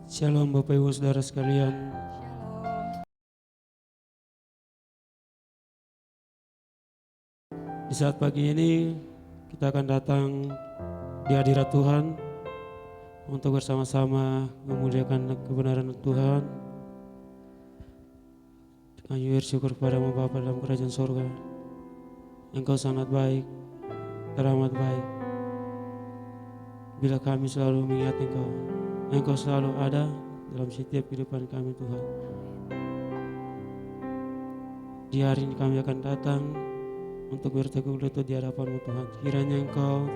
Shalom Bapak Ibu Saudara sekalian. Di saat pagi ini kita akan datang di hadirat Tuhan untuk bersama-sama memuliakan kebenaran Tuhan. Kami bersyukur kepadamu Bapa dalam kerajaan surga. Engkau sangat baik, teramat baik. Bila kami selalu mengingat Engkau selalu ada dalam setiap kehidupan kami Tuhan. Di hari ini kami akan datang untuk berteguh lutut di hadapan-Mu Tuhan. Kiranya Engkau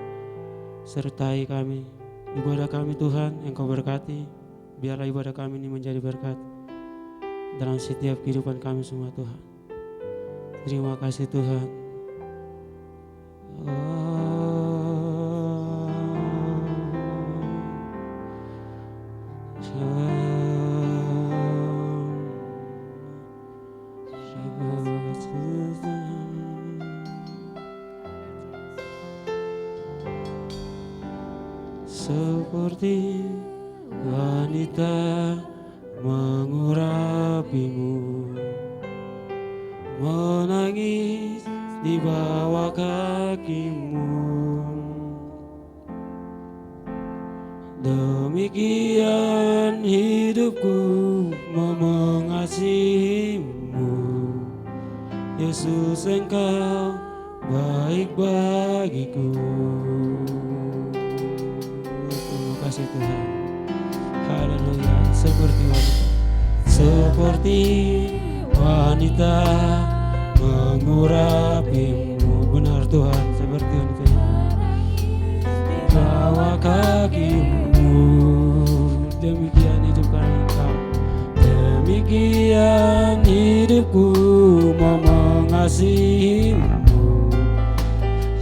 sertai kami, ibadah kami Tuhan, Engkau berkati. Biarlah ibadah kami ini menjadi berkat dalam setiap kehidupan kami semua Tuhan. Terima kasih Tuhan. Seperti wanita mengurapimu, menangis di bawah kakimu. Demikian hidupku mengasihimu, Yesus Engkau baik bagiku. Terima kasih Tuhan. Haleluya. Seperti wanita mengurapimu. Benar Tuhan, seperti wanita bawa kakimu. Demikian hidup Engkau, demikian hidupku mau mengasihimu,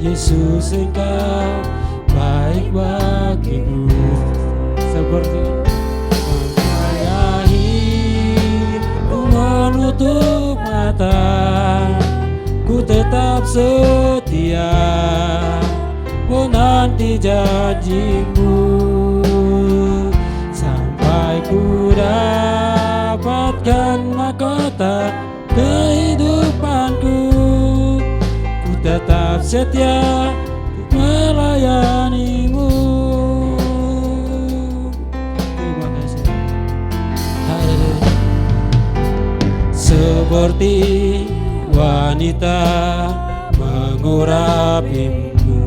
Yesus Engkau baik bagiku. Seperti mengayahi, ku menutup mata, ku tetap setia menanti janjimu, sampai ku dapatkan mahkota kehidupanku. Ku tetap setia melayanimu. Terima kasih. Haleluya. Seperti wanita mengurapimu,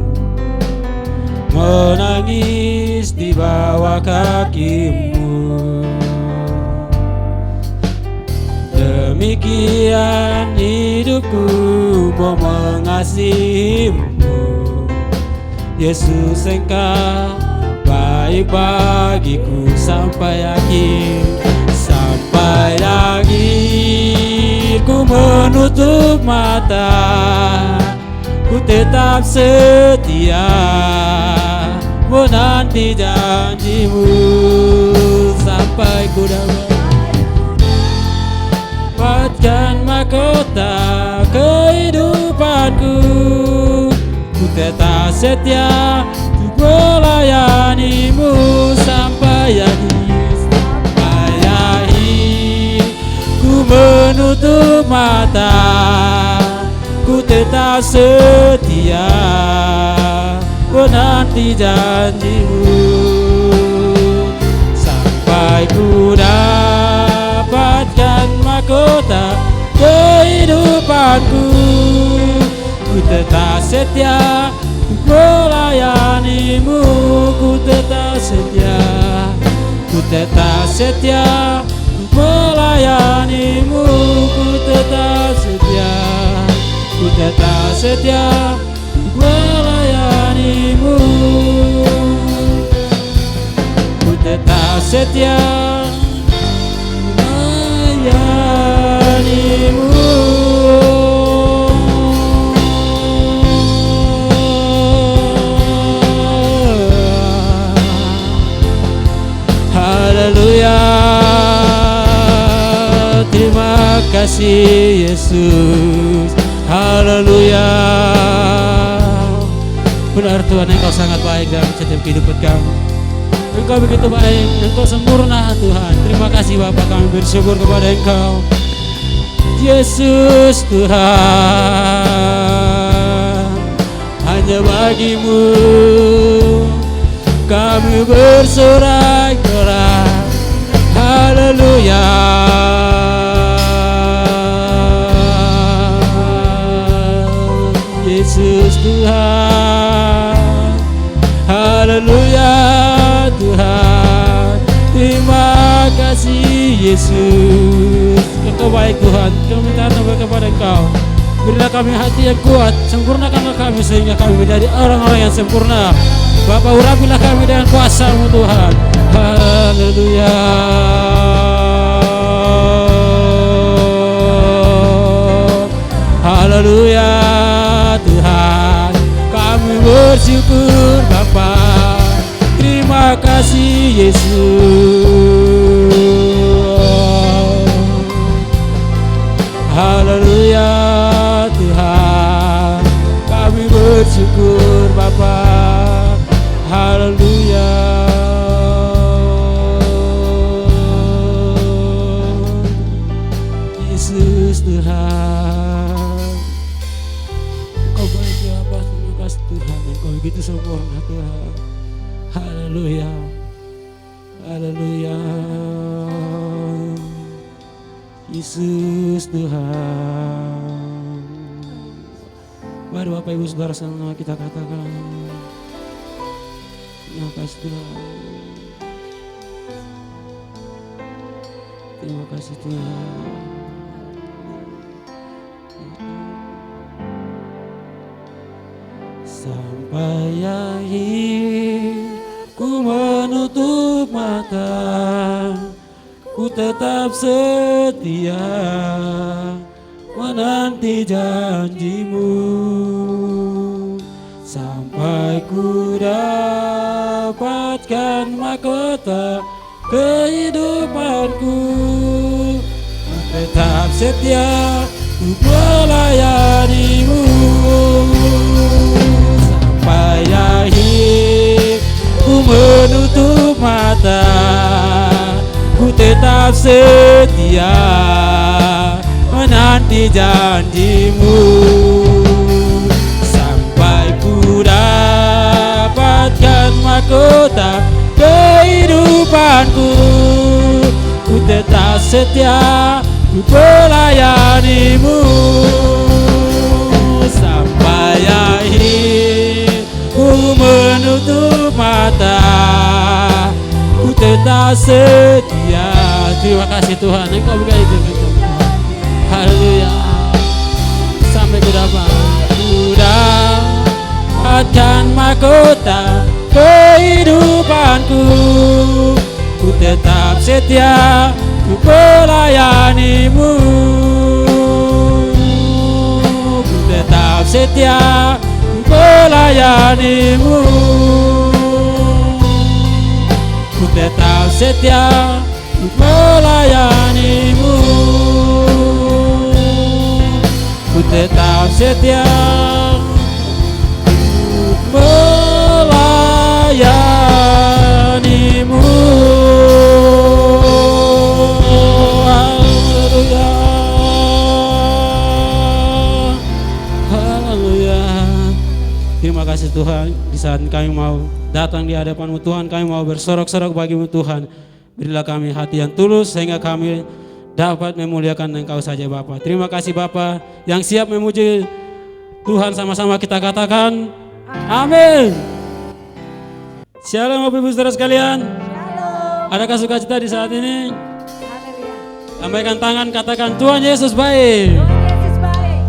menangis di bawah kakimu. Demikian hidupku mau mengasihimu, Yesus Engkau baik bagiku. Sampai akhir ku menutup mata, ku tetap setia menanti janjimu, sampai ku dapatkan mahkota kehidupanku. Ku tetap setia untuk melayanimu sampai akhir. Ku menutup mata, ku tetap setia menanti janjimu, sampai ku dapatkan mahkota kehidupanku. Ku tetap setia melayanimu, ku tetap setia, ku tetap setia melayanimu, ku tetap setia, ku tetap setia melayanimu, ku tetap setia melayanimu. Haleluya. Terima kasih Yesus. Haleluya. Benar Tuhan, Engkau sangat baik dalam setiap kehidupan kami. Engkau begitu baik, Engkau sempurna Tuhan. Terima kasih Bapa, kami bersyukur kepada Engkau Yesus Tuhan. Hanya bagimu kami bersorak-sorai, haleluya. Yesus Tuhan, haleluya Tuhan. Terima kasih Yesus. Engkau baik Tuhan, kami minta kepada Engkau, berilah kami hati yang kuat, sempurnakanlah kami sehingga kami menjadi orang-orang yang sempurna. Bapa, urapilah kami dengan kuasa-Mu Tuhan. Haleluya. Haleluya Tuhan, kami bersyukur Bapa. Terima kasih Yesus. Haleluya Tuhan, kami bersyukur Bapa. Haleluya. Yesus Tuhan, Engkau baik ya Bapa. Terima kasih Tuhan, Engkau begitu sempurna Tuhan. Haleluya. Haleluya. Yesus Tuhan. Mari Bapak Ibu Saudara sama kita katakan, terima kasih Tuhan. Terima kasih Tuhan. Sampai akhir ku menutup mata, ku tetap setia menanti janji-Mu, sampai ku dapatkan mahkota kehidupanku. Ku tetap setia ku melayani-Mu sampai akhir. Ku menutup mata, ku tetap setia menanti janji-Mu, sampai ku dapatkan mahkota kehidupanku. Ku tetap setia ku melayani-Mu sampai akhir. Ku menutup mata, ku tetap setia. Terima kasih Tuhan, Engkau begitu. Haleluya. Sampai ku dapatkan mahkota kehidupanku. Ku tetap setia ku melayani-Mu. Ku tetap setia ku melayani-Mu. Ku tetap setia ku melayani-Mu. Ku tetap setia ku melayani-Mu. Haleluya. Haleluya. Terima kasih Tuhan, di saat kami mau datang di hadapan-Mu Tuhan, kami mau bersorak-sorak bagi-Mu Tuhan. Berilah kami hati yang tulus sehingga kami dapat memuliakan Engkau saja Bapa. Terima kasih Bapa, yang siap memuji Tuhan sama-sama kita katakan amin. Shalom Bapak Ibu Saudara sekalian. Shalom. Adakah sukacita di saat ini? Haleluya. Lambaikan tangan, katakan Tuhan Yesus baik. Tuhan Yesus baik.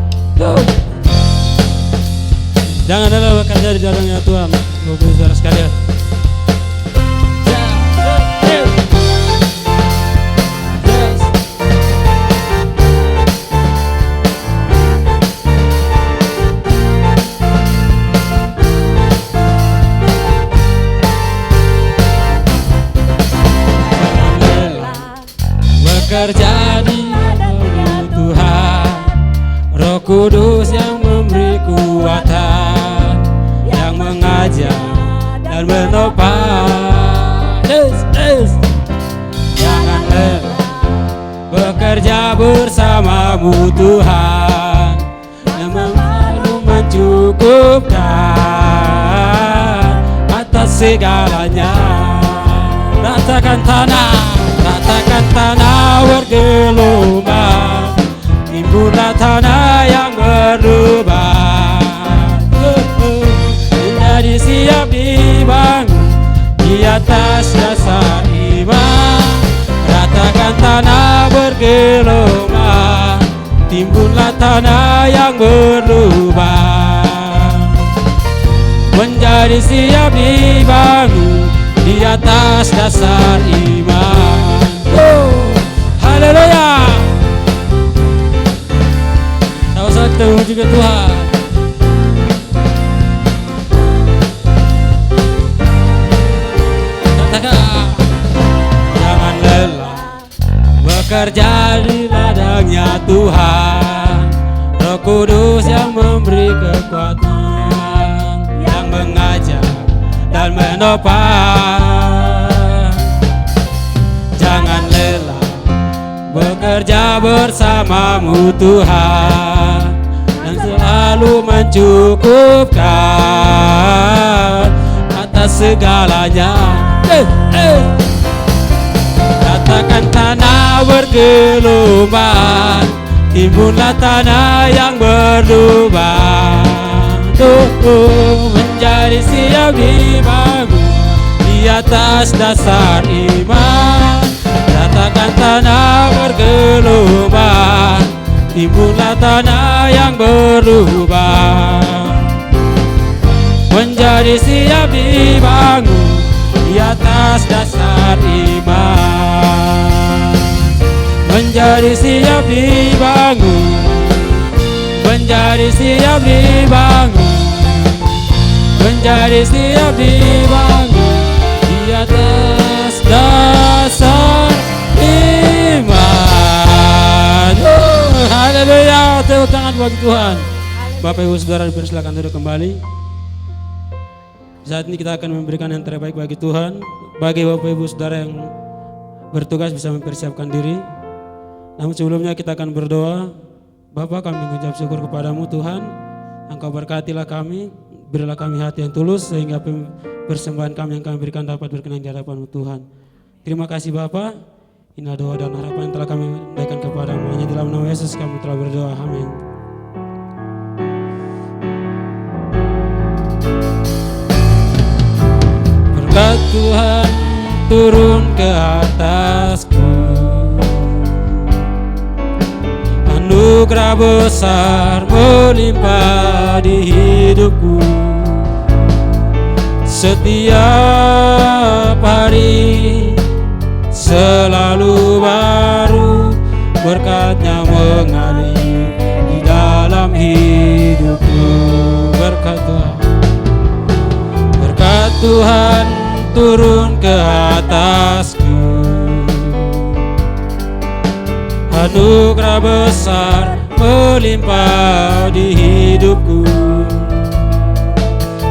Jangan lelah bekerja di jalannya Tuhan, Bapak Ibu Saudara sekalian. Bekerja di dalam Tuhan, Roh Kudus yang memberi kekuatan, yang mengajar dan menopang. bekerja bersamamu Tuhan, yang selalu mencukupkan atas segalanya. Ratakan tanah bergelombang, timbullah tanah yang berlubang, menjadi siap dibangun di atas dasar iman. Ratakan tanah bergelombang, timbullah tanah yang berlubang, menjadi siap dibangun di atas dasar iman. Haleluya. Tak usah kita memuji ke Tuhan. Katakan, jangan lelah bekerja di ladangnya Tuhan. Roh Kudus yang memberi kekuatan, yang mengajar dan menopang. Jangan lelah bekerja bersamamu Tuhan, yang selalu mencukupkan atas segalanya. Ratakan tanah bergelombang, timbullah tanah yang berlubang, menjadi siap dibangun di atas dasar iman. Ratakan tanah bergelombang, timbullah tanah yang berlubang, menjadi siap dibangun di atas dasar iman. Menjadi siap dibangun, menjadi siap dibangun, menjadi siap dibangun di atas dasar iman. Haleluya. Tepuk tangan bagi Tuhan. Bapak Ibu Saudara dipersilakan duduk kembali. Saat ini kita akan memberikan yang terbaik bagi Tuhan. Bagi Bapak Ibu Saudara yang bertugas bisa mempersiapkan diri. Namun sebelumnya kita akan berdoa. Bapa, kami mengucap syukur kepadamu Tuhan. Engkau berkatilah kami, berilah kami hati yang tulus sehingga persembahan kami yang kami berikan dapat berkenan di hadapan-Mu Tuhan. Terima kasih Bapa. Inilah doa dan harapan yang telah kami berikan kepadamu. Hanya dalam nama Yesus kami telah berdoa. Amin. Berkat Tuhan turun ke atasku, anugerah besar melimpah di hidupku. Setiap hari selalu baru, berkat-Nya mengalir di dalam hidupku. Berkat Tuhan turun ke atasku, anugerah besar melimpah di hidupku.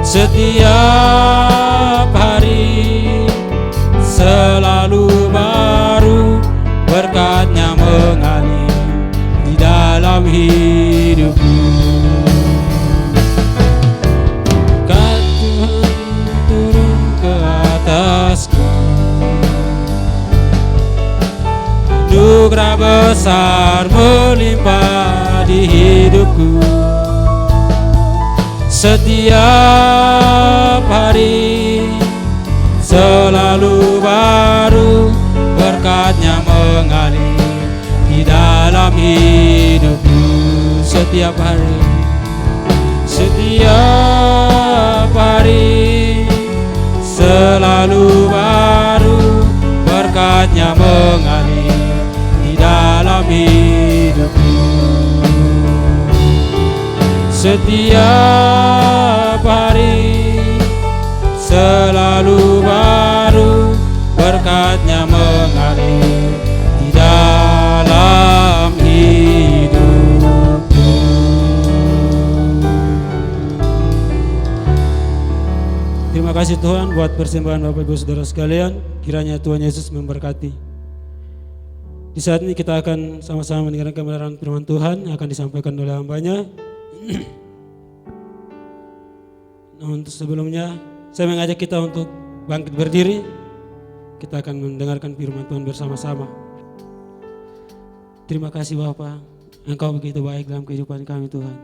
Setiap hari selalu baru, berkat-Nya mengalir di dalam hidupku. Berkat Tuhan turun ke atasku, anugerah besar melimpah di hidupku. Setiap hari selalu baru, berkat-Nya mengalir di dalam hidupku. Setiap hari selalu baru, berkat-Nya mengalir di dalam hidupku. Setiap hari selalu baru, berkat-Nya mengalir di dalam hidupku. Terima kasih Tuhan buat persembahan Bapak Ibu Saudara sekalian. Kiranya Tuhan Yesus memberkati. Di saat ini kita akan sama-sama mendengarkan kebenaran firman Tuhan yang akan disampaikan oleh hambanya. Namun sebelumnya saya mengajak kita untuk bangkit berdiri. Kita akan mendengarkan firman Tuhan bersama-sama. Terima kasih Bapa, Engkau begitu baik dalam kehidupan kami Tuhan.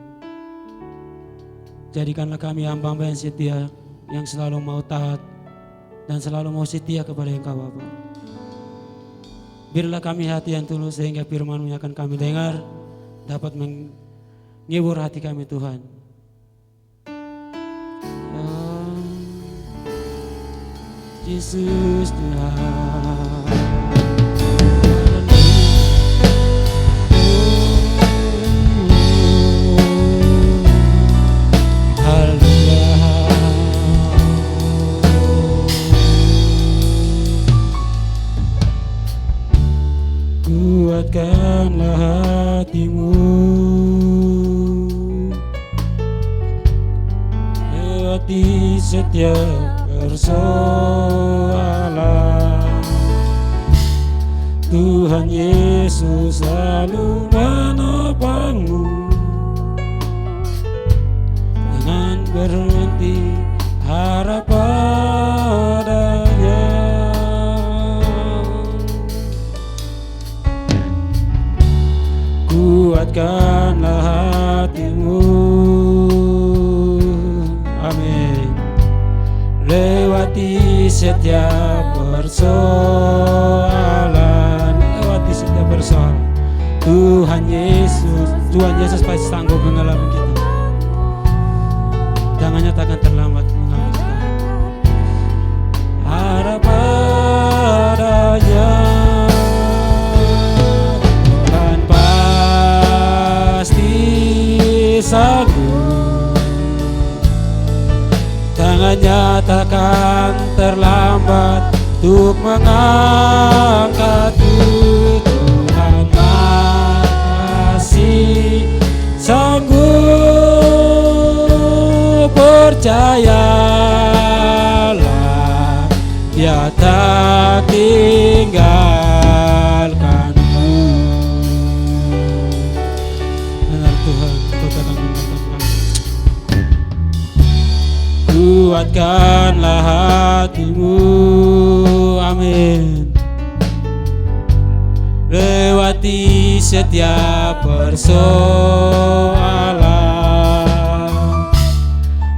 Jadikanlah kami hamba-hamba yang setia, yang selalu mau taat dan selalu mau setia kepada Engkau Bapa. Berilah kami hati yang tulus sehingga firman-Mu yang akan kami dengar dapat menghibur hati kami Tuhan. Yesus Tuhan. Kuatkanlah hatimu, lewati setiap persoalan. Tuhan Yesus selalu menopangmu, jangan berhenti harap padanya. Kuatkanlah hatimu, amin. Lewati setiap persoalan, lewati setiap persoalan. Tuhan Yesus pasti sanggup mengalami kita. Tangannya takkan terlambat mengalami kita. Harap padanya. Sanggup, tangannya takkan terlambat untuk mengangkatku. Tuhan masih sanggup, percayalah, Dia tak tinggalkan. Kuatkanlah hatimu, amin. Lewati setiap persoalan.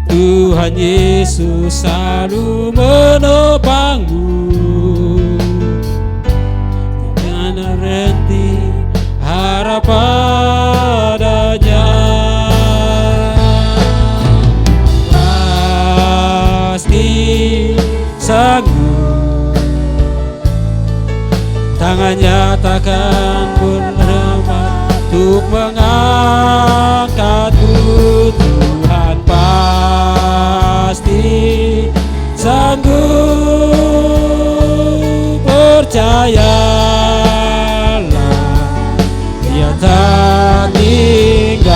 Tuhan Yesus selalu menopangmu, jangan berhenti harap padanya. Sanggup, tangannya takkan berhenti untuk mengangkatku. Tuhan pasti sanggup, percayalah, Dia tak tinggalkanmu.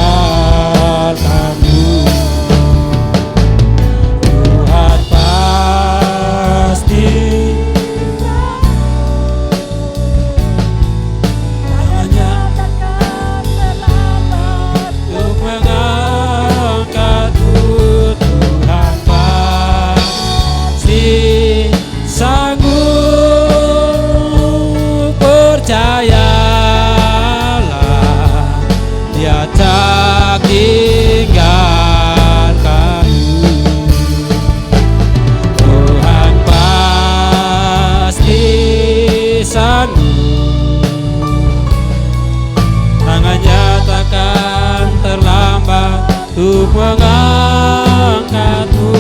Untuk mengangkatmu.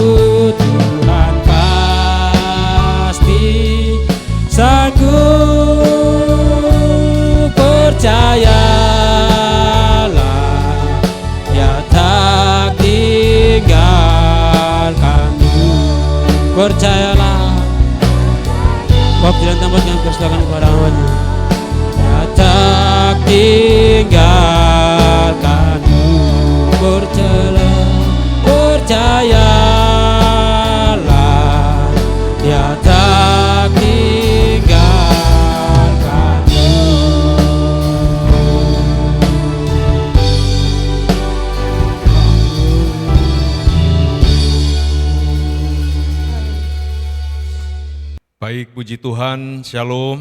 Tuhan pasti sanggup, percayalah, Dia tak tinggalkanmu. Percayalah, Bapak tidak tambahkan persilakan kepada hamba-Nya. Dia tak tinggalkanmu. Percayalah, Dia tak tinggalkanmu. puji Tuhan, Shalom.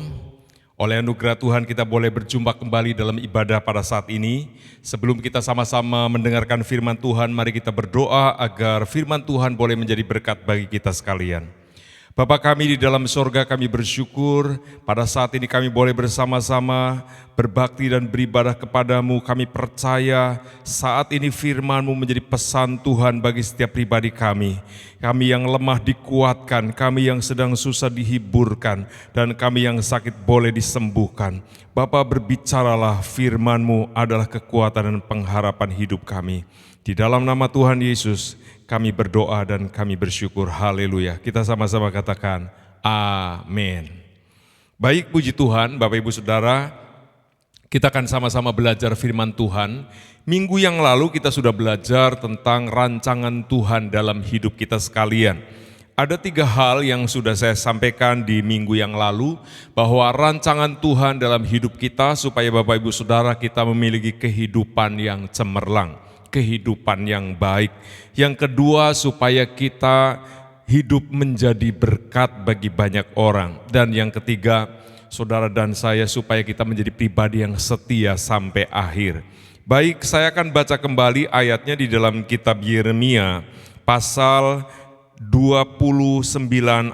Oleh anugerah Tuhan kita boleh berjumpa kembali dalam ibadah pada saat ini. Sebelum kita sama-sama mendengarkan firman Tuhan, mari kita berdoa agar firman Tuhan boleh menjadi berkat bagi kita sekalian. Bapa kami di dalam sorga, kami bersyukur pada saat ini kami boleh bersama-sama berbakti dan beribadah kepadamu. Kami percaya saat ini firman-Mu menjadi pesan Tuhan bagi setiap pribadi kami. Kami yang lemah dikuatkan, kami yang sedang susah dihiburkan, dan kami yang sakit boleh disembuhkan. Bapa, berbicaralah, firman-Mu adalah kekuatan dan pengharapan hidup kami. Di dalam nama Tuhan Yesus, kami berdoa dan kami bersyukur. Haleluya. Kita sama-sama katakan amin. Baik, puji Tuhan, Bapak Ibu Saudara, kita akan sama-sama belajar firman Tuhan. Minggu yang lalu kita sudah belajar tentang rancangan Tuhan dalam hidup kita sekalian. Ada 3 hal yang sudah saya sampaikan di minggu yang lalu, bahwa rancangan Tuhan dalam hidup kita supaya Bapak Ibu Saudara kita memiliki kehidupan yang cemerlang, kehidupan yang baik. Yang kedua, supaya kita hidup menjadi berkat bagi banyak orang. Dan yang ketiga, saudara dan saya, supaya kita menjadi pribadi yang setia sampai akhir. Baik, saya akan baca kembali ayatnya di dalam kitab Yeremia pasal 29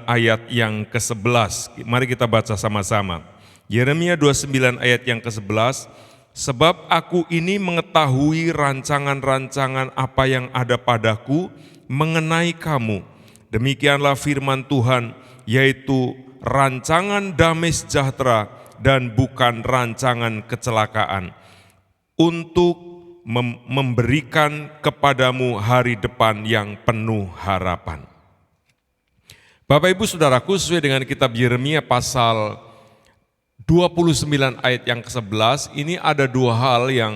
ayat yang ke-11. Mari kita baca sama-sama. Yeremia 29 ayat yang ke-11. Sebab aku ini mengetahui rancangan-rancangan apa yang ada padaku mengenai kamu. Demikianlah firman Tuhan, yaitu rancangan damai sejahtera dan bukan rancangan kecelakaan, untuk memberikan kepadamu hari depan yang penuh harapan. Bapak Ibu Saudaraku, sesuai dengan kitab Yeremia pasal 29 ayat yang ke-11, ini ada 2 hal yang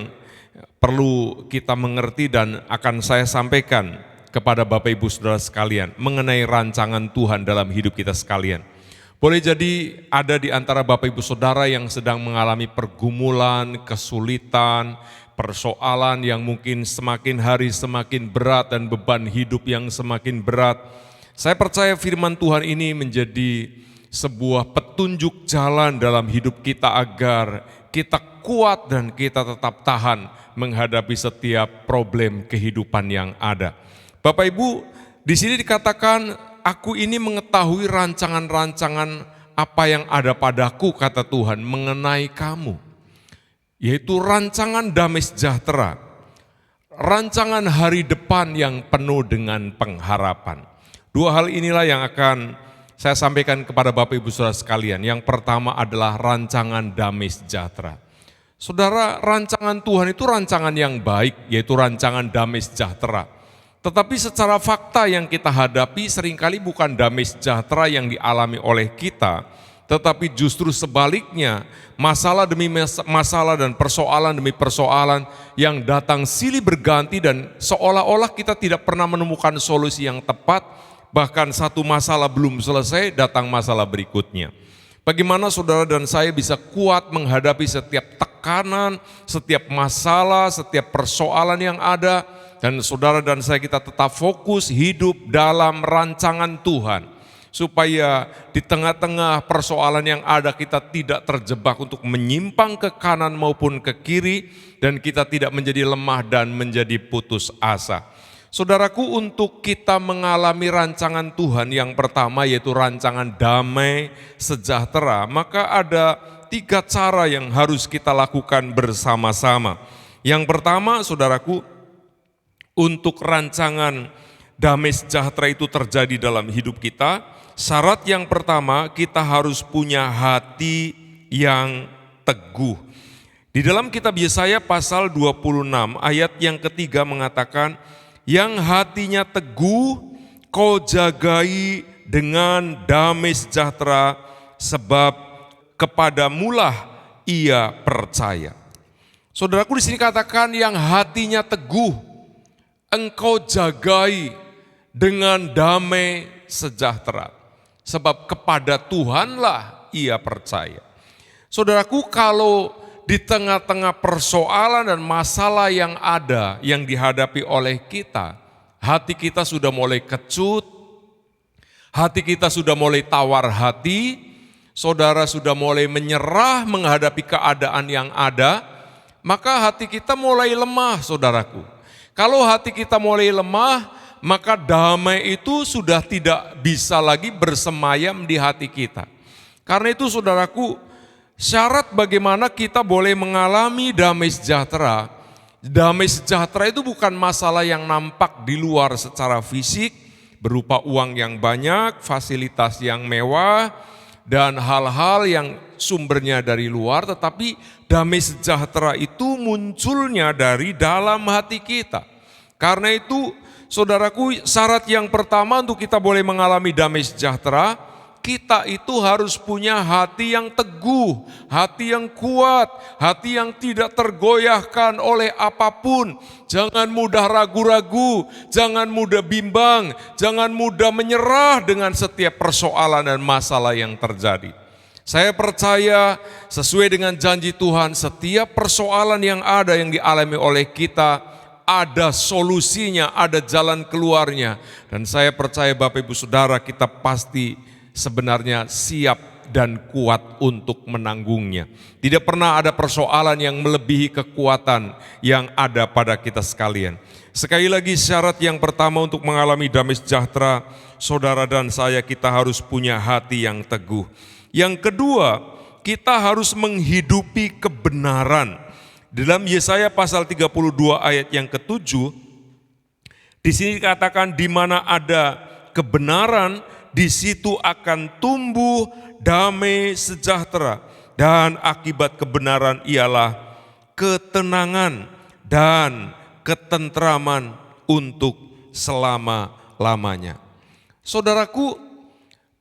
perlu kita mengerti dan akan saya sampaikan kepada Bapak Ibu Saudara sekalian mengenai rancangan Tuhan dalam hidup kita sekalian. Boleh jadi ada di antara Bapak Ibu Saudara yang sedang mengalami pergumulan, kesulitan, persoalan yang mungkin semakin hari semakin berat dan beban hidup yang semakin berat. Saya percaya firman Tuhan ini menjadi sebuah petunjuk jalan dalam hidup kita agar kita kuat dan kita tetap tahan menghadapi setiap problem kehidupan yang ada. Bapak Ibu, di sini dikatakan, aku ini mengetahui rancangan-rancangan apa yang ada padaku, kata Tuhan, mengenai kamu. Yaitu rancangan damai sejahtera, rancangan hari depan yang penuh dengan pengharapan. 2 hal inilah yang akan saya sampaikan kepada Bapak Ibu Saudara sekalian. Yang pertama adalah rancangan damai sejahtera. Saudara, rancangan Tuhan itu rancangan yang baik, yaitu rancangan damai sejahtera. Tetapi secara fakta yang kita hadapi seringkali bukan damai sejahtera yang dialami oleh kita, tetapi justru sebaliknya, masalah demi masalah dan persoalan demi persoalan yang datang silih berganti, dan seolah-olah kita tidak pernah menemukan solusi yang tepat. Bahkan satu masalah belum selesai, datang masalah berikutnya. Bagaimana saudara dan saya bisa kuat menghadapi setiap tekanan, setiap masalah, setiap persoalan yang ada, dan saudara dan saya kita tetap fokus hidup dalam rancangan Tuhan, supaya di tengah-tengah persoalan yang ada kita tidak terjebak untuk menyimpang ke kanan maupun ke kiri, dan kita tidak menjadi lemah dan menjadi putus asa. Saudaraku, untuk kita mengalami rancangan Tuhan yang pertama, yaitu rancangan damai sejahtera, maka ada 3 cara yang harus kita lakukan bersama-sama. Yang pertama, saudaraku, untuk rancangan damai sejahtera itu terjadi dalam hidup kita, syarat yang pertama, kita harus punya hati yang teguh. Di dalam kitab Yesaya pasal 26 ayat yang ke-3 mengatakan, yang hatinya teguh kau jagai dengan damai sejahtera, sebab kepadamulah ia percaya. Saudaraku, di sini katakan yang hatinya teguh engkau jagai dengan damai sejahtera, sebab kepada Tuhanlah ia percaya. Saudaraku, kalau di tengah-tengah persoalan dan masalah yang ada, yang dihadapi oleh kita, hati kita sudah mulai kecut, hati kita sudah mulai tawar hati, saudara sudah mulai menyerah menghadapi keadaan yang ada, maka hati kita mulai lemah, saudaraku. Kalau hati kita mulai lemah, maka damai itu sudah tidak bisa lagi bersemayam di hati kita. Karena itu saudaraku, syarat bagaimana kita boleh mengalami damai sejahtera. Damai sejahtera itu bukan masalah yang nampak di luar secara fisik, berupa uang yang banyak, fasilitas yang mewah, dan hal-hal yang sumbernya dari luar, tetapi damai sejahtera itu munculnya dari dalam hati kita. Karena itu, saudaraku, syarat yang pertama untuk kita boleh mengalami damai sejahtera, kita itu harus punya hati yang teguh, hati yang kuat, hati yang tidak tergoyahkan oleh apapun. Jangan mudah ragu-ragu, jangan mudah bimbang, jangan mudah menyerah dengan setiap persoalan dan masalah yang terjadi. Saya percaya sesuai dengan janji Tuhan, setiap persoalan yang ada yang dialami oleh kita, ada solusinya, ada jalan keluarnya. Dan saya percaya Bapak Ibu Saudara, kita pasti sebenarnya siap dan kuat untuk menanggungnya. Tidak pernah ada persoalan yang melebihi kekuatan yang ada pada kita sekalian. Sekali lagi, syarat yang pertama untuk mengalami damai sejahtera, saudara dan saya, kita harus punya hati yang teguh. Yang kedua, kita harus menghidupi kebenaran. Dalam Yesaya pasal 32 ayat yang ke-7, di sini dikatakan di mana ada kebenaran, di situ akan tumbuh damai sejahtera, dan akibat kebenaran ialah ketenangan dan ketentraman untuk selama-lamanya. Saudaraku,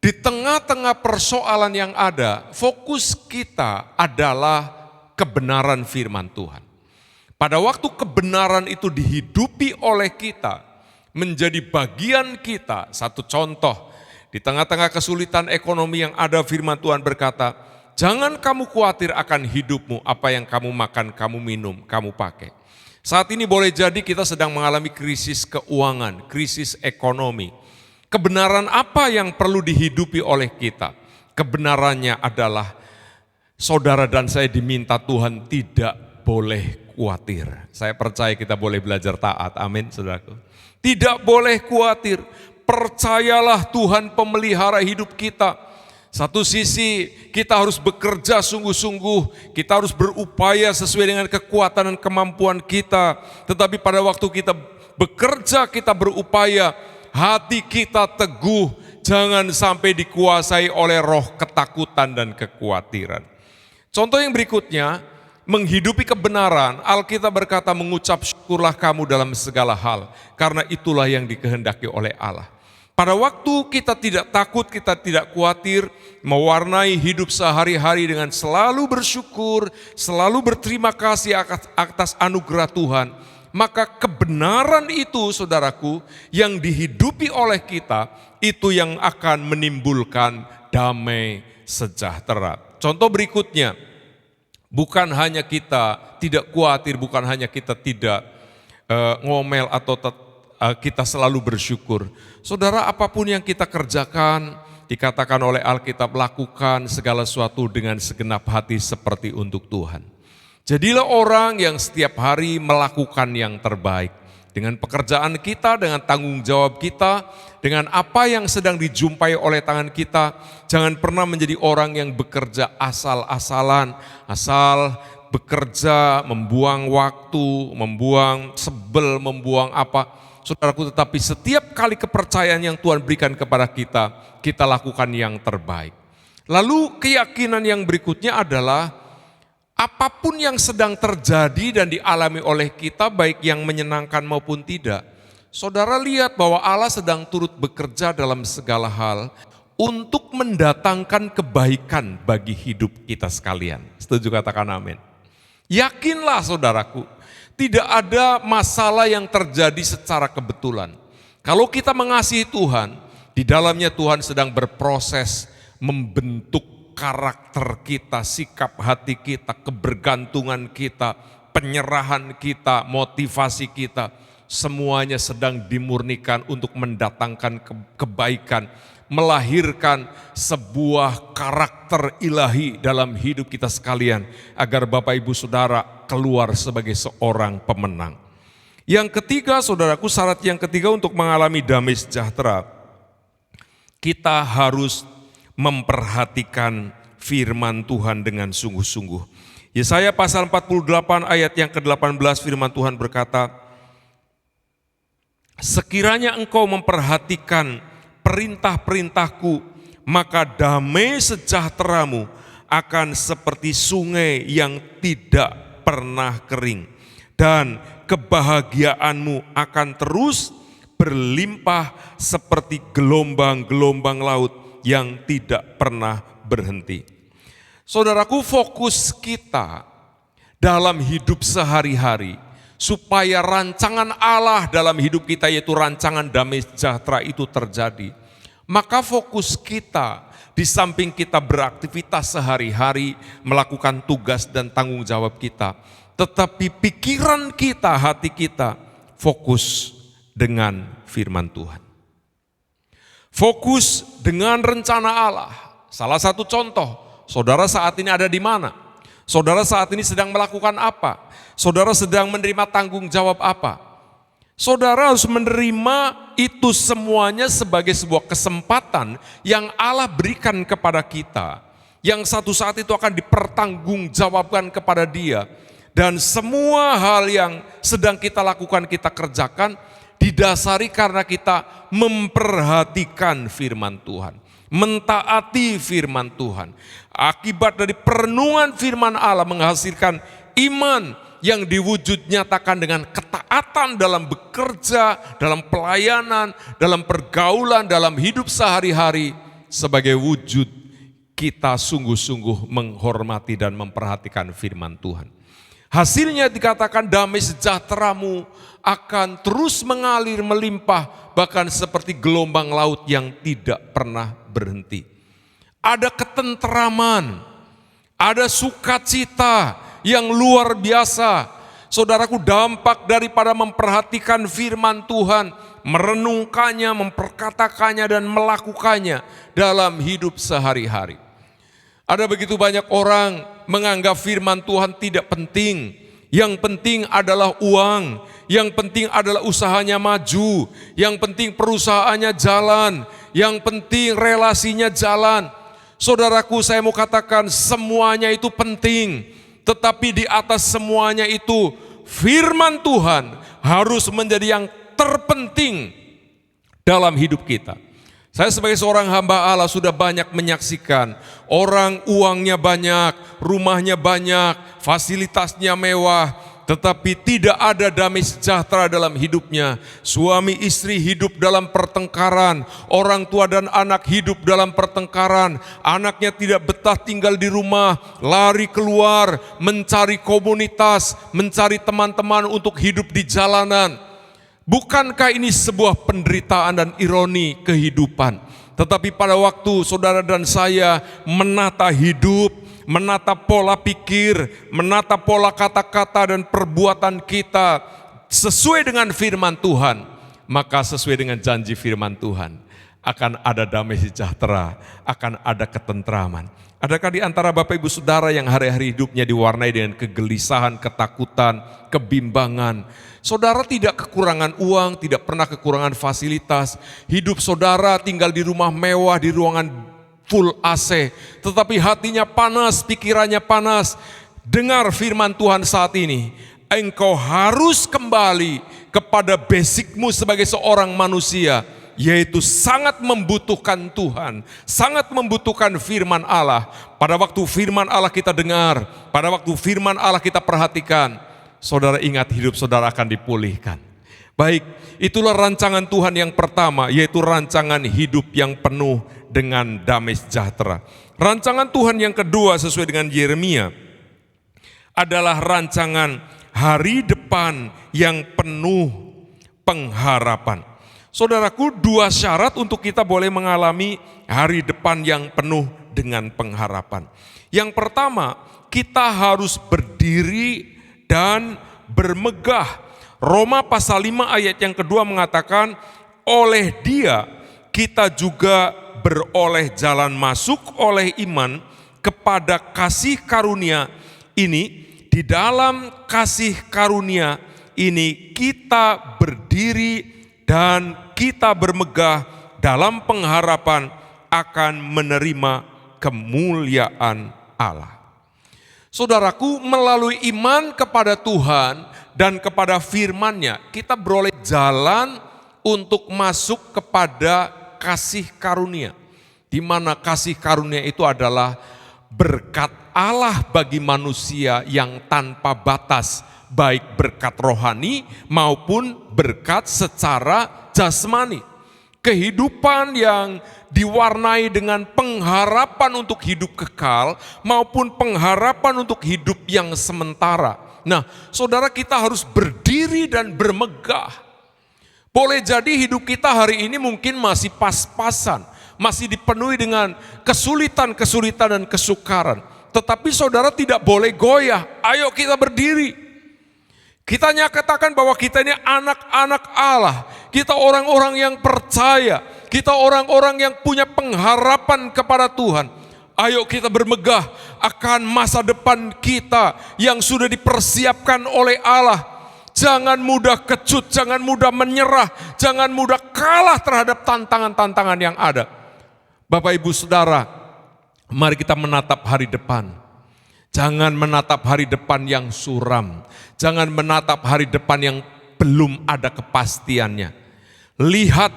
di tengah-tengah persoalan yang ada, fokus kita adalah kebenaran firman Tuhan. Pada waktu kebenaran itu dihidupi oleh kita, menjadi bagian kita. Satu contoh, di tengah-tengah kesulitan ekonomi yang ada, firman Tuhan berkata, jangan kamu khawatir akan hidupmu, apa yang kamu makan, kamu minum, kamu pakai. Saat ini boleh jadi kita sedang mengalami krisis keuangan, krisis ekonomi. Kebenaran apa yang perlu dihidupi oleh kita? Kebenarannya adalah saudara dan saya diminta Tuhan tidak boleh khawatir. Saya percaya kita boleh belajar taat, amin saudaraku. Tidak boleh khawatir. Percayalah Tuhan pemelihara hidup kita. Satu sisi kita harus bekerja sungguh-sungguh, kita harus berupaya sesuai dengan kekuatan dan kemampuan kita. Tetapi pada waktu kita bekerja, kita berupaya, hati kita teguh, jangan sampai dikuasai oleh roh ketakutan dan kekhawatiran. Contoh yang berikutnya, menghidupi kebenaran, Alkitab berkata mengucap syukurlah kamu dalam segala hal, karena itulah yang dikehendaki oleh Allah. Pada waktu kita tidak takut, kita tidak khawatir, mewarnai hidup sehari-hari dengan selalu bersyukur, selalu berterima kasih atas anugerah Tuhan, maka kebenaran itu saudaraku yang dihidupi oleh kita, itu yang akan menimbulkan damai sejahtera. Contoh berikutnya, bukan hanya kita tidak khawatir, bukan hanya kita tidak ngomel atau kita selalu bersyukur. Saudara, apapun yang kita kerjakan, dikatakan oleh Alkitab, lakukan segala sesuatu dengan segenap hati seperti untuk Tuhan. Jadilah orang yang setiap hari melakukan yang terbaik. Dengan pekerjaan kita, dengan tanggung jawab kita, dengan apa yang sedang dijumpai oleh tangan kita, jangan pernah menjadi orang yang bekerja asal-asalan, asal bekerja, membuang waktu, membuang sebel, membuang apa. Saudaraku, tetapi setiap kali kepercayaan yang Tuhan berikan kepada kita, kita lakukan yang terbaik. Lalu keyakinan yang berikutnya adalah apapun yang sedang terjadi dan dialami oleh kita, baik yang menyenangkan maupun tidak, saudara lihat bahwa Allah sedang turut bekerja dalam segala hal untuk mendatangkan kebaikan bagi hidup kita sekalian. Setuju, katakan amin. Yakinlah saudaraku, tidak ada masalah yang terjadi secara kebetulan. Kalau kita mengasihi Tuhan, di dalamnya Tuhan sedang berproses membentuk karakter kita, sikap hati kita, kebergantungan kita, penyerahan kita, motivasi kita. Semuanya sedang dimurnikan untuk mendatangkan kebaikan, melahirkan sebuah karakter ilahi dalam hidup kita sekalian, agar Bapak Ibu Saudara keluar sebagai seorang pemenang. Yang ketiga, saudaraku, syarat yang ketiga untuk mengalami damai sejahtera, kita harus memperhatikan firman Tuhan dengan sungguh-sungguh. Yesaya pasal 48 ayat yang ke-18, firman Tuhan berkata, sekiranya engkau memperhatikan perintah-perintahku, maka damai sejahteramu akan seperti sungai yang tidak pernah kering, dan kebahagiaanmu akan terus berlimpah seperti gelombang-gelombang laut yang tidak pernah berhenti. Saudaraku, fokus kita dalam hidup sehari-hari supaya rancangan Allah dalam hidup kita, yaitu rancangan damai sejahtera itu terjadi. Maka fokus kita di samping kita beraktivitas sehari-hari, melakukan tugas dan tanggung jawab kita, tetapi pikiran kita, hati kita fokus dengan firman Tuhan. Fokus dengan rencana Allah. Salah satu contoh, saudara saat ini ada di mana? Saudara saat ini sedang melakukan apa? Saudara sedang menerima tanggung jawab apa? Saudara harus menerima itu semuanya sebagai sebuah kesempatan yang Allah berikan kepada kita, yang satu saat itu akan dipertanggungjawabkan kepada Dia. Dan semua hal yang sedang kita lakukan, kita kerjakan, didasari karena kita memperhatikan firman Tuhan, mentaati firman Tuhan. Akibat dari perenungan firman Allah menghasilkan iman yang diwujud nyatakan dengan ketaatan dalam bekerja, dalam pelayanan, dalam pergaulan, dalam hidup sehari-hari, sebagai wujud kita sungguh-sungguh menghormati dan memperhatikan firman Tuhan. Hasilnya dikatakan damai sejahteramu akan terus mengalir melimpah, bahkan seperti gelombang laut yang tidak pernah berhenti. Ada ketenteraman, ada sukacita yang luar biasa. Saudaraku, dampak daripada memperhatikan firman Tuhan, merenungkannya, memperkatakannya dan melakukannya dalam hidup sehari-hari. Ada begitu banyak orang menganggap firman Tuhan tidak penting. Yang penting adalah uang, yang penting adalah usahanya maju, yang penting perusahaannya jalan, yang penting relasinya jalan. Saudaraku, saya mau katakan semuanya itu penting, tetapi di atas semuanya itu firman Tuhan harus menjadi yang terpenting dalam hidup kita. Saya sebagai seorang hamba Allah sudah banyak menyaksikan orang uangnya banyak, rumahnya banyak, fasilitasnya mewah, tetapi tidak ada damai sejahtera dalam hidupnya. Suami istri hidup dalam pertengkaran, orang tua dan anak hidup dalam pertengkaran, anaknya tidak betah tinggal di rumah, lari keluar, mencari komunitas, mencari teman-teman untuk hidup di jalanan. Bukankah ini sebuah penderitaan dan ironi kehidupan? Tetapi pada waktu saudara dan saya menata hidup, menata pola pikir, menata pola kata-kata dan perbuatan kita sesuai dengan firman Tuhan, maka sesuai dengan janji firman Tuhan, akan ada damai sejahtera, akan ada ketentraman. Adakah di antara Bapak Ibu Saudara yang hari-hari hidupnya diwarnai dengan kegelisahan, ketakutan, kebimbangan? Saudara tidak kekurangan uang, tidak pernah kekurangan fasilitas. Hidup saudara tinggal di rumah mewah, di ruangan full AC, tetapi hatinya panas, pikirannya panas. Dengar firman Tuhan saat ini, engkau harus kembali kepada basicmu sebagai seorang manusia, yaitu sangat membutuhkan Tuhan, sangat membutuhkan firman Allah. Pada waktu firman Allah kita dengar, pada waktu firman Allah kita perhatikan, saudara ingat hidup saudara akan dipulihkan. Baik, itulah rancangan Tuhan yang pertama, yaitu rancangan hidup yang penuh dengan damai sejahtera. Rancangan Tuhan yang kedua sesuai dengan Yeremia adalah rancangan hari depan yang penuh pengharapan. Saudaraku, dua syarat untuk kita boleh mengalami hari depan yang penuh dengan pengharapan. Yang pertama, kita harus berdiri dan bermegah. Roma pasal 5 ayat yang kedua mengatakan, oleh Dia kita juga beroleh jalan masuk oleh iman kepada kasih karunia ini. Di dalam kasih karunia ini kita berdiri dan kita bermegah dalam pengharapan akan menerima kemuliaan Allah. Saudaraku, melalui iman kepada Tuhan dan kepada firman-Nya, kita beroleh jalan untuk masuk kepada kasih karunia. Di mana kasih karunia itu adalah berkat Allah bagi manusia yang tanpa batas, baik berkat rohani maupun berkat secara jasmani. Kehidupan yang diwarnai dengan pengharapan untuk hidup kekal maupun pengharapan untuk hidup yang sementara. Nah, saudara, kita harus berdiri dan bermegah. Boleh jadi hidup kita hari ini mungkin masih pas-pasan, masih dipenuhi dengan kesulitan-kesulitan dan kesukaran. Tetapi saudara tidak boleh goyah. Ayo kita berdiri. Kita nyatakan bahwa kita ini anak-anak Allah. Kita orang-orang yang percaya. Kita orang-orang yang punya pengharapan kepada Tuhan. Ayo kita bermegah akan masa depan kita yang sudah dipersiapkan oleh Allah. Jangan mudah kecut, jangan mudah menyerah, jangan mudah kalah terhadap tantangan-tantangan yang ada. Bapak Ibu Saudara, mari kita menatap hari depan. Jangan menatap hari depan yang suram. Jangan menatap hari depan yang belum ada kepastiannya. Lihat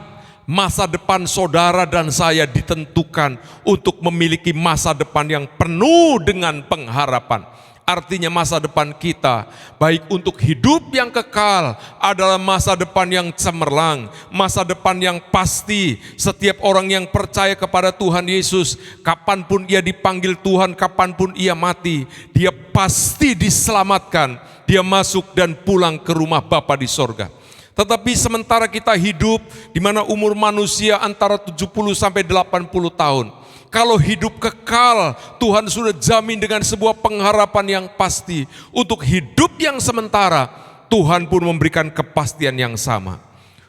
masa depan saudara dan saya ditentukan untuk memiliki masa depan yang penuh dengan pengharapan. Artinya masa depan kita, baik untuk hidup yang kekal, adalah masa depan yang cemerlang, masa depan yang pasti. Setiap orang yang percaya kepada Tuhan Yesus, kapanpun ia dipanggil Tuhan, kapanpun ia mati, dia pasti diselamatkan, dia masuk dan pulang ke rumah Bapa di sorga. Tetapi sementara kita hidup, di mana umur manusia antara 70 sampai 80 tahun, kalau hidup kekal, Tuhan sudah jamin dengan sebuah pengharapan yang pasti. Untuk hidup yang sementara, Tuhan pun memberikan kepastian yang sama.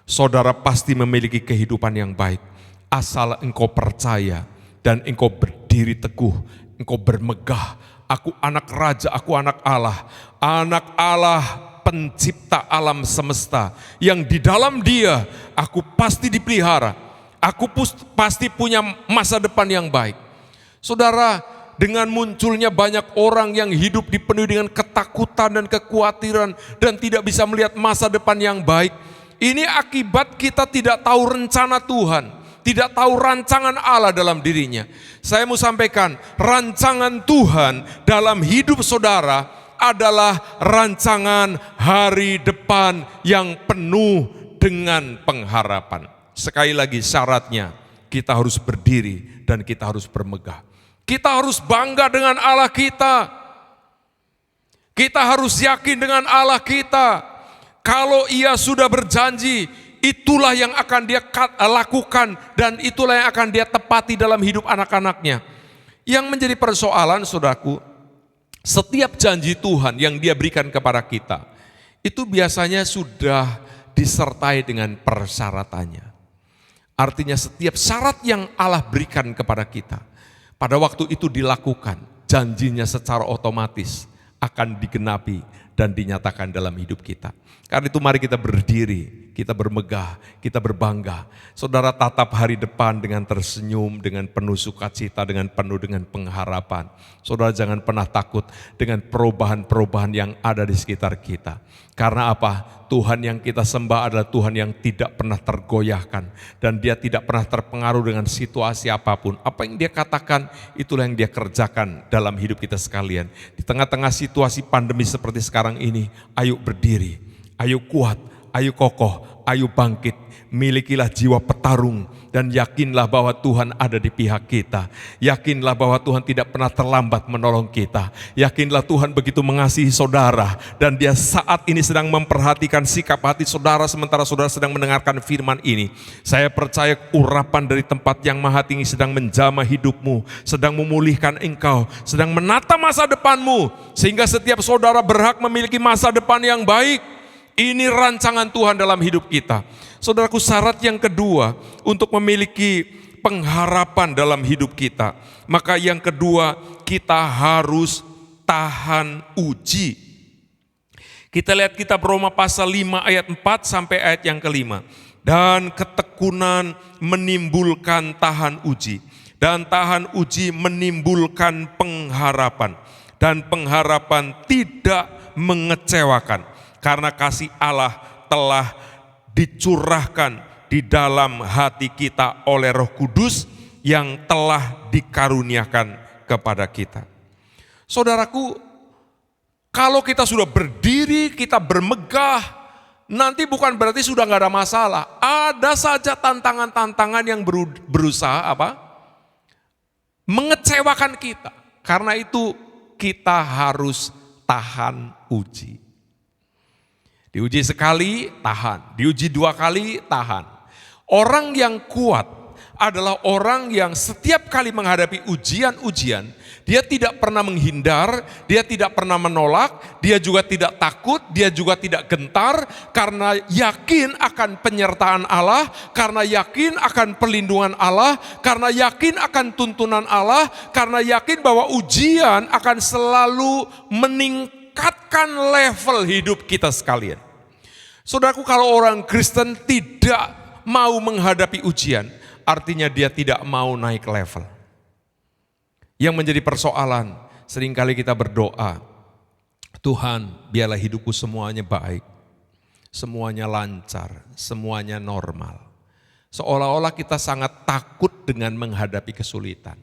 Saudara pasti memiliki kehidupan yang baik, asal engkau percaya dan engkau berdiri teguh, engkau bermegah. Aku anak raja, aku anak Allah pencipta alam semesta, yang di dalam Dia aku pasti dipelihara. Aku pasti punya masa depan yang baik. Saudara, dengan munculnya banyak orang yang hidup dipenuhi dengan ketakutan dan kekhawatiran dan tidak bisa melihat masa depan yang baik, ini akibat kita tidak tahu rencana Tuhan, tidak tahu rancangan Allah dalam dirinya. Saya mau sampaikan, rancangan Tuhan dalam hidup saudara adalah rancangan hari depan yang penuh dengan pengharapan. Sekali lagi syaratnya, kita harus berdiri dan kita harus bermegah. Kita harus bangga dengan Allah kita. Kita harus yakin dengan Allah kita. Kalau Ia sudah berjanji, itulah yang akan Dia lakukan dan itulah yang akan Dia tepati dalam hidup anak-anaknya. Yang menjadi persoalan, saudaraku, setiap janji Tuhan yang Dia berikan kepada kita, itu biasanya sudah disertai dengan persyaratannya. Artinya setiap syarat yang Allah berikan kepada kita, pada waktu itu dilakukan, janjinya secara otomatis akan digenapi dan dinyatakan dalam hidup kita. Karena itu mari kita berdiri, kita bermegah, kita berbangga. Saudara tatap hari depan dengan tersenyum, dengan penuh sukacita, dengan penuh dengan pengharapan. Saudara jangan pernah takut dengan perubahan-perubahan yang ada di sekitar kita. Karena apa? Tuhan yang kita sembah adalah Tuhan yang tidak pernah tergoyahkan. Dan Dia tidak pernah terpengaruh dengan situasi apapun. Apa yang Dia katakan, itulah yang Dia kerjakan dalam hidup kita sekalian. Di tengah-tengah situasi pandemi seperti sekarang ini, ayo berdiri, ayo kuat, ayo kokoh, ayo bangkit. Milikilah jiwa petarung dan yakinlah bahwa Tuhan ada di pihak kita. Yakinlah bahwa Tuhan tidak pernah terlambat menolong kita. Yakinlah Tuhan begitu mengasihi saudara dan Dia saat ini sedang memperhatikan sikap hati saudara sementara saudara sedang mendengarkan firman ini. Saya percaya urapan dari tempat yang maha tinggi sedang menjamah hidupmu, sedang memulihkan engkau, sedang menata masa depanmu sehingga setiap saudara berhak memiliki masa depan yang baik. Ini rancangan Tuhan dalam hidup kita. Saudaraku, syarat yang kedua untuk memiliki pengharapan dalam hidup kita. Maka yang kedua, kita harus tahan uji. Kita lihat kitab Roma pasal 5 ayat 4 sampai ayat yang kelima. Dan ketekunan menimbulkan tahan uji. Dan tahan uji menimbulkan pengharapan. Dan pengharapan tidak mengecewakan. Karena kasih Allah telah dicurahkan di dalam hati kita oleh Roh Kudus yang telah dikaruniakan kepada kita. Saudaraku, kalau kita sudah berdiri, kita bermegah, nanti bukan berarti sudah nggak ada masalah. Ada saja tantangan-tantangan yang berusaha mengecewakan kita. Karena itu kita harus tahan uji. Diuji sekali, tahan. Diuji 2 kali, tahan. Orang yang kuat adalah orang yang setiap kali menghadapi ujian-ujian, dia tidak pernah menghindar, dia tidak pernah menolak, dia juga tidak takut, dia juga tidak gentar, karena yakin akan penyertaan Allah, karena yakin akan perlindungan Allah, karena yakin akan tuntunan Allah, karena yakin bahwa ujian akan selalu meningkatkan level hidup kita sekalian. Saudaraku, kalau orang Kristen tidak mau menghadapi ujian, artinya dia tidak mau naik level. Yang menjadi persoalan, seringkali kita berdoa, Tuhan biarlah hidupku semuanya baik, semuanya lancar, semuanya normal. Seolah-olah kita sangat takut dengan menghadapi kesulitan.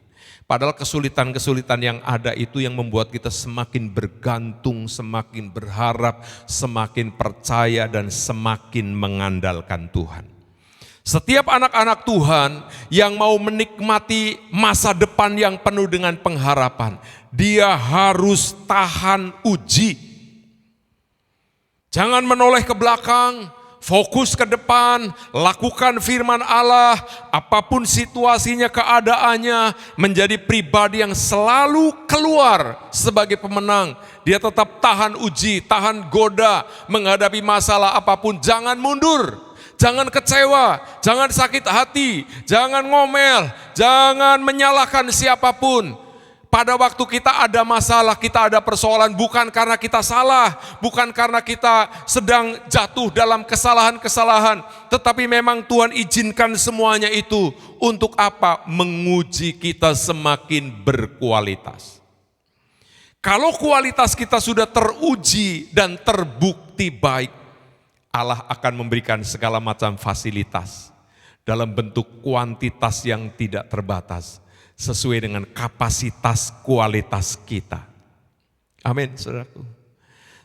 Padahal kesulitan-kesulitan yang ada itu yang membuat kita semakin bergantung, semakin berharap, semakin percaya dan semakin mengandalkan Tuhan. Setiap anak-anak Tuhan yang mau menikmati masa depan yang penuh dengan pengharapan, dia harus tahan uji. Jangan menoleh ke belakang, fokus ke depan, lakukan firman Allah, apapun situasinya, keadaannya, menjadi pribadi yang selalu keluar sebagai pemenang. Dia tetap tahan uji, tahan goda, menghadapi masalah apapun, jangan mundur. Jangan kecewa, jangan sakit hati, jangan ngomel, jangan menyalahkan siapapun. Pada waktu kita ada masalah, kita ada persoalan, bukan karena kita salah, bukan karena kita sedang jatuh dalam kesalahan-kesalahan, tetapi memang Tuhan izinkan semuanya itu untuk apa? Menguji kita semakin berkualitas. Kalau kualitas kita sudah teruji dan terbukti baik, Allah akan memberikan segala macam fasilitas dalam bentuk kuantitas yang tidak terbatas, sesuai dengan kapasitas kualitas kita. Amin, saudaraku.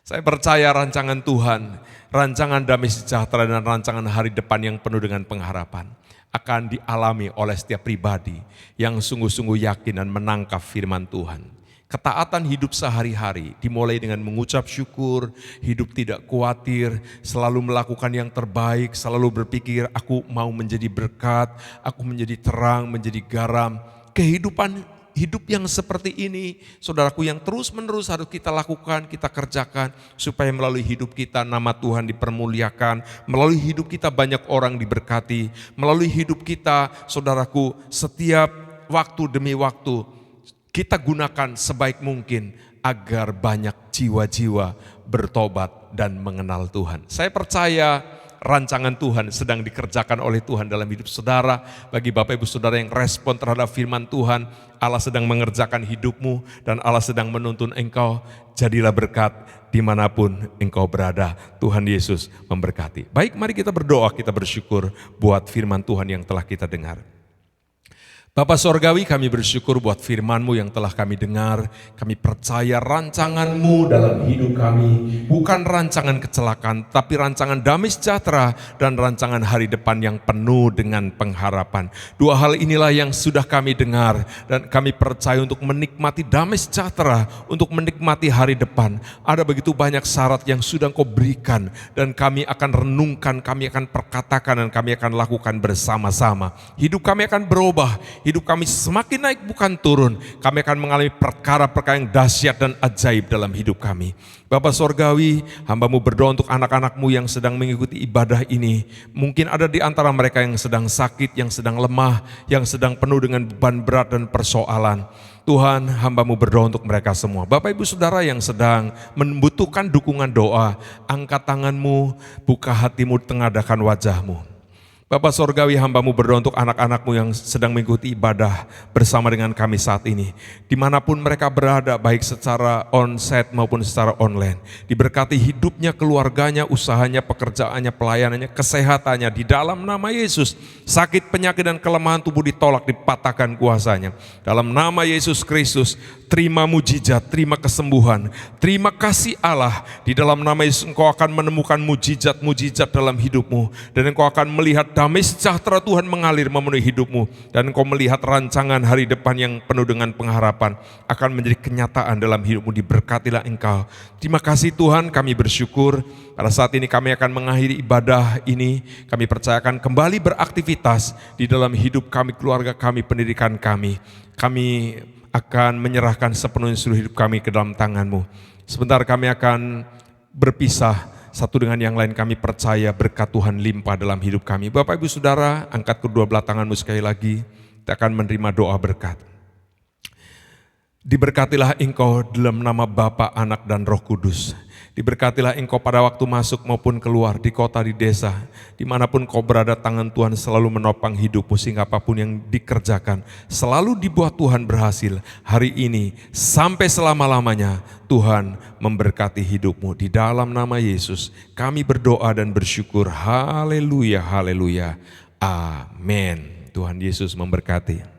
Saya percaya rancangan Tuhan, rancangan damai sejahtera dan rancangan hari depan yang penuh dengan pengharapan akan dialami oleh setiap pribadi yang sungguh-sungguh yakin dan menangkap firman Tuhan. Ketaatan hidup sehari-hari dimulai dengan mengucap syukur, hidup tidak khawatir, selalu melakukan yang terbaik, selalu berpikir aku mau menjadi berkat, aku menjadi terang, menjadi garam. Kehidupan hidup yang seperti ini, saudaraku, yang terus-menerus harus kita lakukan, kita kerjakan, supaya melalui hidup kita nama Tuhan dipermuliakan, melalui hidup kita banyak orang diberkati, melalui hidup kita, saudaraku, setiap waktu demi waktu, kita gunakan sebaik mungkin agar banyak jiwa-jiwa bertobat dan mengenal Tuhan. Saya percaya rancangan Tuhan sedang dikerjakan oleh Tuhan dalam hidup saudara. Bagi Bapak Ibu Saudara yang respon terhadap firman Tuhan, Allah sedang mengerjakan hidupmu dan Allah sedang menuntun engkau. Jadilah berkat dimanapun engkau berada. Tuhan Yesus memberkati. Baik, mari kita berdoa, kita bersyukur buat firman Tuhan yang telah kita dengar. Bapa Sorgawi, kami bersyukur buat firman-Mu yang telah kami dengar. Kami percaya rancangan-Mu dalam hidup kami bukan rancangan kecelakaan, tapi rancangan damai sejahtera dan rancangan hari depan yang penuh dengan pengharapan. Dua hal inilah yang sudah kami dengar dan kami percaya untuk menikmati damai sejahtera, untuk menikmati hari depan. Ada begitu banyak syarat yang sudah Engkau berikan dan kami akan renungkan, kami akan perkatakan dan kami akan lakukan bersama-sama. Hidup kami akan berubah. hidup kami semakin naik bukan turun. Kami akan mengalami perkara-perkara yang dahsyat dan ajaib dalam hidup kami. Bapa Sorgawi, hamba-Mu berdoa untuk anak-anak-Mu yang sedang mengikuti ibadah ini. Mungkin ada di antara mereka yang sedang sakit, yang sedang lemah, yang sedang penuh dengan beban berat dan persoalan. Tuhan, hamba-Mu berdoa untuk mereka semua. Bapak Ibu Saudara yang sedang membutuhkan dukungan doa, angkat tangan-Mu, buka hati-Mu, tengadakan wajah-Mu. Bapak Sorgawi, hamba-Mu berdoa untuk anak-anak-Mu yang sedang mengikuti ibadah bersama dengan kami saat ini. Dimanapun mereka berada, baik secara onsite maupun secara online. Diberkati hidupnya, keluarganya, usahanya, pekerjaannya, pelayanannya, kesehatannya. Di dalam nama Yesus, sakit, penyakit, dan kelemahan tubuh ditolak, dipatahkan kuasanya. Dalam nama Yesus Kristus, terima mujizat, terima kesembuhan. Terima kasih Allah, di dalam nama Yesus engkau akan menemukan mujizat-mujizat dalam hidupmu. Dan engkau akan melihat damai sejahtera Tuhan mengalir memenuhi hidupmu. Dan engkau melihat rancangan hari depan yang penuh dengan pengharapan akan menjadi kenyataan dalam hidupmu. Diberkatilah engkau. Terima kasih Tuhan, kami bersyukur. Pada saat ini kami akan mengakhiri ibadah ini. Kami percayakan kembali beraktivitas di dalam hidup kami, keluarga kami, pendidikan kami. Kami akan menyerahkan sepenuhnya seluruh hidup kami ke dalam tangan-Mu. Sebentar kami akan berpisah. Satu dengan yang lain kami percaya berkat Tuhan limpah dalam hidup kami. Bapak Ibu Saudara, angkat kedua belah tangan-Mu sekali lagi. Kita akan menerima doa berkat. Diberkatilah engkau dalam nama Bapa, Anak, dan Roh Kudus. Diberkatilah engkau pada waktu masuk maupun keluar, di kota, di desa. Dimanapun kau berada, tangan Tuhan selalu menopang hidupmu, sehingga apapun yang dikerjakan selalu dibuat Tuhan berhasil. Hari ini sampai selama-lamanya Tuhan memberkati hidupmu. Di dalam nama Yesus kami berdoa dan bersyukur. Haleluya, haleluya, amin. Tuhan Yesus memberkati.